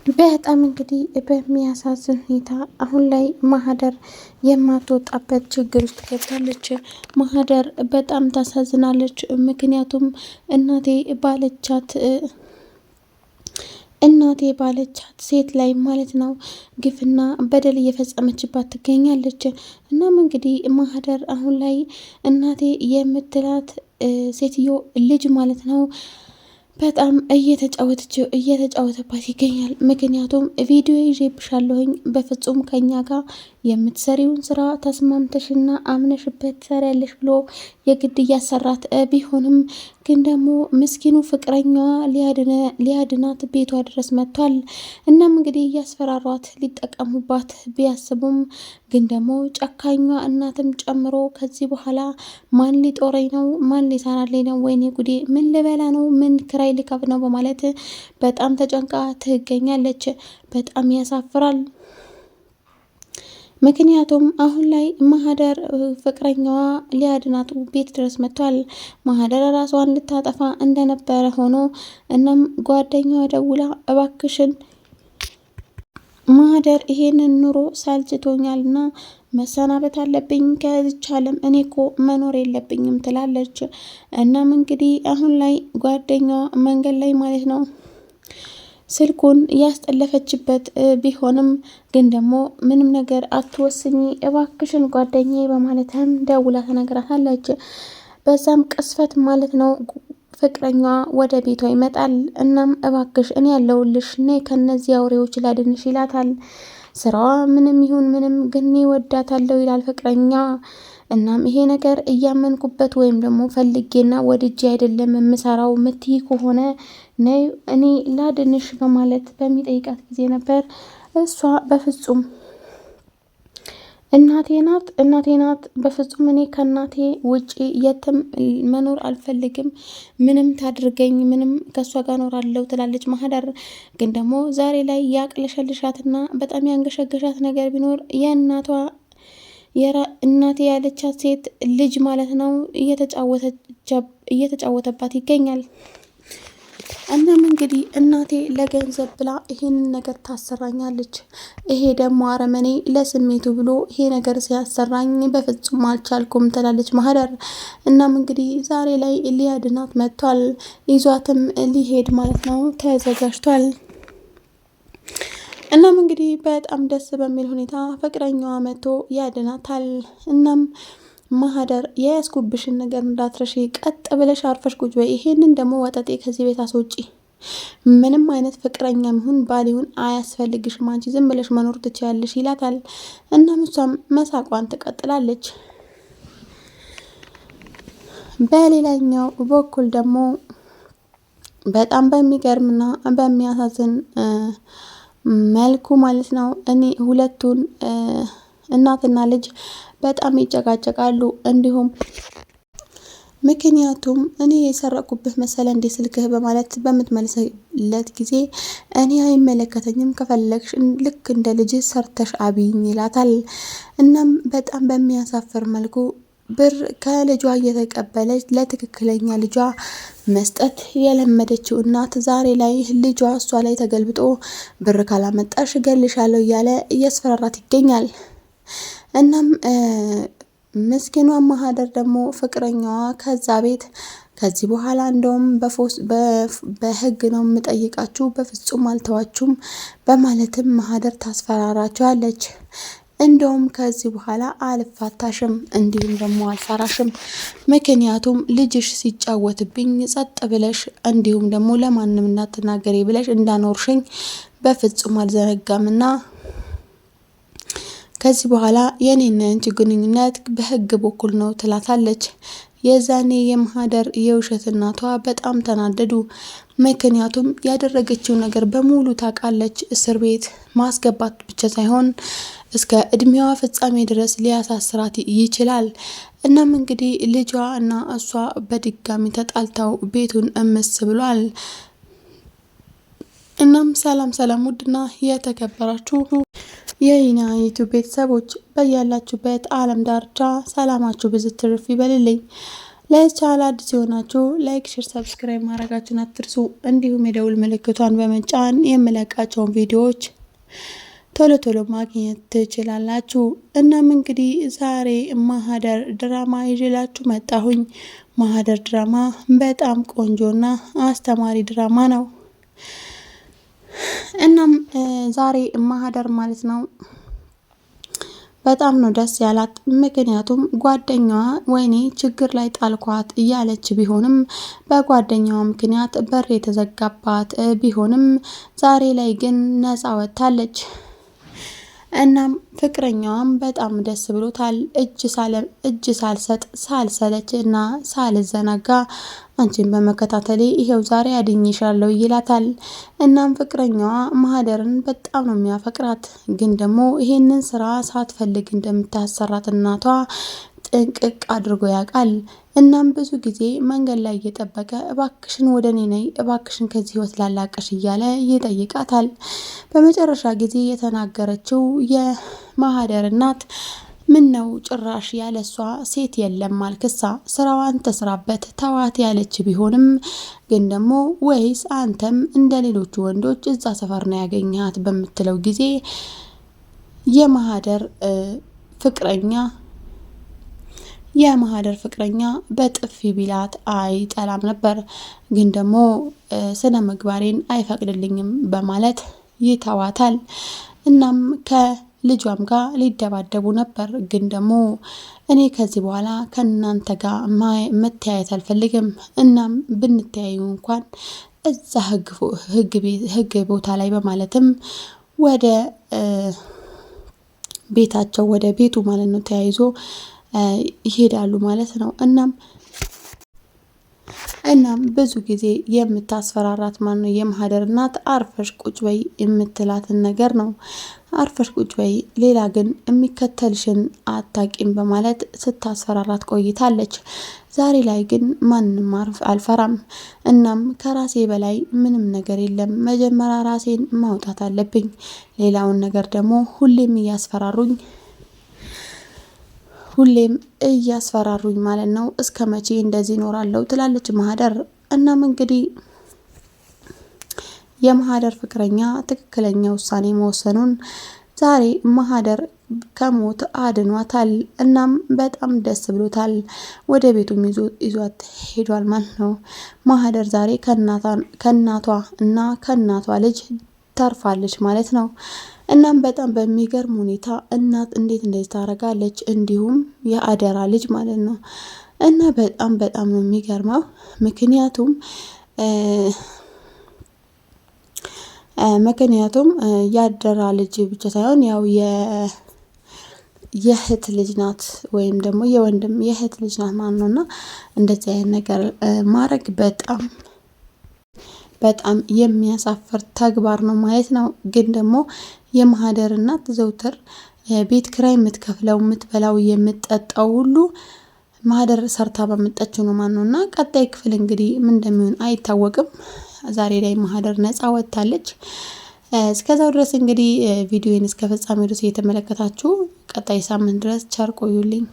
በጣም እንግዲህ በሚያሳዝን ሁኔታ አሁን ላይ ማህደር የማትወጣበት ችግር ውስጥ ገብታለች። ማህደር በጣም ታሳዝናለች። ምክንያቱም እናቴ ባለቻት ሴት ላይ ማለት ነው ግፍና በደል እየፈጸመችባት ትገኛለች። እናም እንግዲህ ማህደር አሁን ላይ እናቴ የምትላት ሴትዮ ልጅ ማለት ነው በጣም እየተጫወተባት ይገኛል። ምክንያቱም ቪዲዮ ይዤብሻለሁኝ በፍጹም ከኛ ጋር የምትሰሪውን ስራ ተስማምተሽና አምነሽበት ትሰሪያለሽ ብሎ የግድ እያሰራት ቢሆንም ግን ደግሞ ምስኪኑ ፍቅረኛዋ ሊያድናት ቤቷ ድረስ መጥቷል። እናም እንግዲህ እያስፈራሯት ሊጠቀሙባት ቢያስቡም ግን ደግሞ ጨካኟ እናትም ጨምሮ ከዚህ በኋላ ማን ሊጦረኝ ነው? ማን ሊሰራልኝ ነው? ወይኔ ጉዴ! ምን ልበላ ነው? ምን ክራይ ልከፍ ነው? በማለት በጣም ተጨንቃ ትገኛለች። በጣም ያሳፍራል። ምክንያቱም አሁን ላይ ማህደር ፍቅረኛዋ ሊያድናት ቤት ድረስ መጥቷል። ማህደር ራሷን ልታጠፋ እንደነበረ ሆኖ እናም ጓደኛዋ ደውላ እባክሽን ማህደር ይሄንን ኑሮ ሳልችቶኛልና መሰናበት አለብኝ ከዚች ዓለም እኔ እኮ መኖር የለብኝም ትላለች። እናም እንግዲህ አሁን ላይ ጓደኛዋ መንገድ ላይ ማለት ነው ስልኩን ያስጠለፈችበት ቢሆንም ግን ደግሞ ምንም ነገር አትወስኚ እባክሽን ጓደኛዬ በማለትም ደውላ ተነግራታለች። በዛም ቅስፈት ማለት ነው ፍቅረኛዋ ወደ ቤቷ ይመጣል። እናም እባክሽ እኔ ያለሁልሽ ነይ ከነዚህ አውሬዎች ላድንሽ ይላታል። ስራዋ ምንም ይሁን ምንም ግን እወዳታለሁ ይላል ፍቅረኛ። እናም ይሄ ነገር እያመንኩበት ወይም ደግሞ ፈልጌና ወድጄ አይደለም የምሰራው ምትይ ከሆነ ነይ እኔ ላድንሽ በማለት በሚጠይቃት ጊዜ ነበር እሷ በፍጹም እናቴ ናት በፍጹም እኔ ከእናቴ ውጪ የትም መኖር አልፈልግም፣ ምንም ታድርገኝ፣ ምንም ከእሷ ጋር እኖራለሁ ትላለች ማህደር። ግን ደግሞ ዛሬ ላይ ያቅለሸልሻትና በጣም ያንገሸገሻት ነገር ቢኖር እናቴ ያለቻት ሴት ልጅ ማለት ነው እየተጫወተባት ይገኛል። እናም እንግዲህ እናቴ ለገንዘብ ብላ ይሄንን ነገር ታሰራኛለች፣ ይሄ ደግሞ አረመኔ ለስሜቱ ብሎ ይሄ ነገር ሲያሰራኝ በፍጹም አልቻልኩም ትላለች ማህደር። እናም እንግዲህ ዛሬ ላይ ሊያድናት መጥቷል። ይዟትም ሊሄድ ማለት ነው ተዘጋጅቷል። እናም እንግዲህ በጣም ደስ በሚል ሁኔታ ፍቅረኛዋ መጥቶ ያድናታል። እናም ማህደር የያዝኩብሽን ነገር እንዳትረሺ፣ ቀጥ ብለሽ አርፈሽ ቁጭ በይ፣ ይሄንን ደግሞ ወጠጤ ከዚህ ቤት አስወጪ፣ ምንም አይነት ፍቅረኛ ይሁን ባል ይሁን አያስፈልግሽም፣ አንቺ ዝም ብለሽ መኖር ትችያለሽ ይላታል። እናም እሷም መሳቋን ትቀጥላለች። በሌላኛው በኩል ደግሞ በጣም በሚገርምና በሚያሳዝን መልኩ ማለት ነው እኔ ሁለቱን እናትና ልጅ በጣም ይጨቃጨቃሉ። እንዲሁም ምክንያቱም እኔ የሰረቁብህ መሰለ እንዴ ስልክህ በማለት በምትመልስለት ጊዜ እኔ አይመለከተኝም ከፈለግሽ ልክ እንደ ልጅ ሰርተሽ አብይኝ ይላታል። እናም በጣም በሚያሳፍር መልኩ ብር ከልጇ እየተቀበለች ለትክክለኛ ልጇ መስጠት የለመደችው እናት ዛሬ ላይ ልጇ እሷ ላይ ተገልብጦ ብር ካላመጣሽ እገልሻለሁ እያለ እያስፈራራት ይገኛል። እናም ምስኪኗ ማህደር ደግሞ ፍቅረኛዋ ከዛ ቤት ከዚህ በኋላ እንደውም በህግ ነው የምጠይቃችሁ፣ በፍጹም አልተዋችሁም በማለትም ማህደር ታስፈራራቸዋለች። እንደውም ከዚህ በኋላ አልፋታሽም፣ እንዲሁም ደግሞ አልፈራሽም፣ ምክንያቱም ልጅሽ ሲጫወትብኝ ጸጥ ብለሽ እንዲሁም ደግሞ ለማንም እንዳትናገሪ ብለሽ እንዳኖርሽኝ በፍጹም አልዘነጋምና ከዚህ በኋላ የኔና ያንቺ ግንኙነት በህግ በኩል ነው ትላታለች። የዛኔ የማህደር የውሸት እናቷ በጣም ተናደዱ። ምክንያቱም ያደረገችው ነገር በሙሉ ታውቃለች። እስር ቤት ማስገባት ብቻ ሳይሆን እስከ እድሜዋ ፍጻሜ ድረስ ሊያሳስራት ይችላል። እናም እንግዲህ ልጇ እና እሷ በድጋሚ ተጣልተው ቤቱን እምስ ብሏል። እናም ሰላም ውድና የተከበራችሁ የይና ዩቲዩብ ቤተሰቦች በያላችሁበት ዓለም ዳርቻ ሰላማችሁ ብዝት ትርፍ ይበልልኝ። ለቻናል አዲስ የሆናችሁ ላይክ፣ ሼር፣ ሰብስክራይብ ማድረጋችሁን አትርሱ። እንዲሁም የደውል ምልክቷን በመጫን የምለቃቸውን ቪዲዮዎች ቶሎ ቶሎ ማግኘት ትችላላችሁ። እናም እንግዲህ ዛሬ ማህደር ድራማ ይዤላችሁ መጣሁኝ። ማህደር ድራማ በጣም ቆንጆና አስተማሪ ድራማ ነው። እናም ዛሬ ማህደር ማለት ነው በጣም ነው ደስ ያላት። ምክንያቱም ጓደኛዋ ወይኔ ችግር ላይ ጣልኳት እያለች ቢሆንም በጓደኛዋ ምክንያት በር የተዘጋባት ቢሆንም ዛሬ ላይ ግን ነፃ ወጥታለች። እናም ፍቅረኛዋም በጣም ደስ ብሎታል። እጅ ሳልሰጥ ሳልሰለች እና ሳልዘናጋ አንቺን በመከታተሌ ይሄው ዛሬ አድኝሻለሁ ይላታል። እናም ፍቅረኛዋ ማህደርን በጣም ነው የሚያፈቅራት፣ ግን ደግሞ ይሄንን ስራ ሳትፈልግ እንደምታሰራት እናቷ ጥንቅቅ አድርጎ ያውቃል። እናም ብዙ ጊዜ መንገድ ላይ እየጠበቀ እባክሽን ወደ እኔ ነይ፣ እባክሽን ከዚህ ህይወት ላላቀሽ እያለ ይጠይቃታል። በመጨረሻ ጊዜ የተናገረችው የማህደር እናት ምን ነው ጭራሽ ያለሷ ሴት የለም አልክሳ፣ ስራዋን ተስራበት ተዋት ያለች ቢሆንም ግን ደግሞ ወይስ አንተም እንደ ሌሎቹ ወንዶች እዛ ሰፈር ነው ያገኛት በምትለው ጊዜ የማህደር ፍቅረኛ በጥፊ ቢላት አይጠላም ነበር፣ ግን ደግሞ ስነ ምግባሬን አይፈቅድልኝም በማለት ይተዋታል። እናም ከልጇም ጋር ሊደባደቡ ነበር፣ ግን ደግሞ እኔ ከዚህ በኋላ ከእናንተ ጋር መተያየት አልፈልግም፣ እናም ብንተያዩ እንኳን እዛ ህግ ቦታ ላይ በማለትም ወደ ቤታቸው ወደ ቤቱ ማለት ነው ተያይዞ ይሄዳሉ ማለት ነው። እናም ብዙ ጊዜ የምታስፈራራት ማን ነው የማህደር እናት አርፈሽ ቁጭ በይ የምትላትን ነገር ነው። አርፈሽ ቁጭ በይ፣ ሌላ ግን የሚከተልሽን አታቂም በማለት ስታስፈራራት ቆይታለች። ዛሬ ላይ ግን ማንም አልፈራም፣ እናም ከራሴ በላይ ምንም ነገር የለም፣ መጀመሪያ ራሴን ማውጣት አለብኝ፣ ሌላውን ነገር ደግሞ ሁሌም እያስፈራሩኝ ማለት ነው። እስከ መቼ እንደዚህ እኖራለሁ ትላለች ማህደር። እናም እንግዲህ የማህደር ፍቅረኛ ትክክለኛ ውሳኔ መወሰኑን ዛሬ ማህደር ከሞት አድኗታል። እናም በጣም ደስ ብሎታል። ወደ ቤቱም ይዟት ሄዷል ማለት ነው። ማህደር ዛሬ ከእናቷ እና ከእናቷ ልጅ ተርፋለች ማለት ነው። እናም በጣም በሚገርም ሁኔታ እናት እንዴት እንደዚህ ታደርጋለች፣ እንዲሁም የአደራ ልጅ ማለት ነው። እና በጣም ነው የሚገርመው። ምክንያቱም ያደራ ልጅ ብቻ ሳይሆን ያው የእህት ልጅ ናት፣ ወይም ደግሞ የወንድም የእህት ልጅ ናት ማለት ነው። እና እንደዚህ አይነት ነገር ማድረግ በጣም የሚያሳፍር ተግባር ነው ማለት ነው። ግን ደግሞ የማህደር እናት ዘውትር ቤት ኪራይ የምትከፍለው የምትበላው የምትጠጣው ሁሉ ማህደር ሰርታ በመጣችው ነው ማለት ነው። እና ቀጣይ ክፍል እንግዲህ ምን እንደሚሆን አይታወቅም። ዛሬ ላይ ማህደር ነፃ ወጥታለች። እስከዛው ድረስ እንግዲህ ቪዲዮን እስከ ፍጻሜው ድረስ እየተመለከታችሁ ቀጣይ ሳምንት ድረስ ቸር ቆዩልኝ።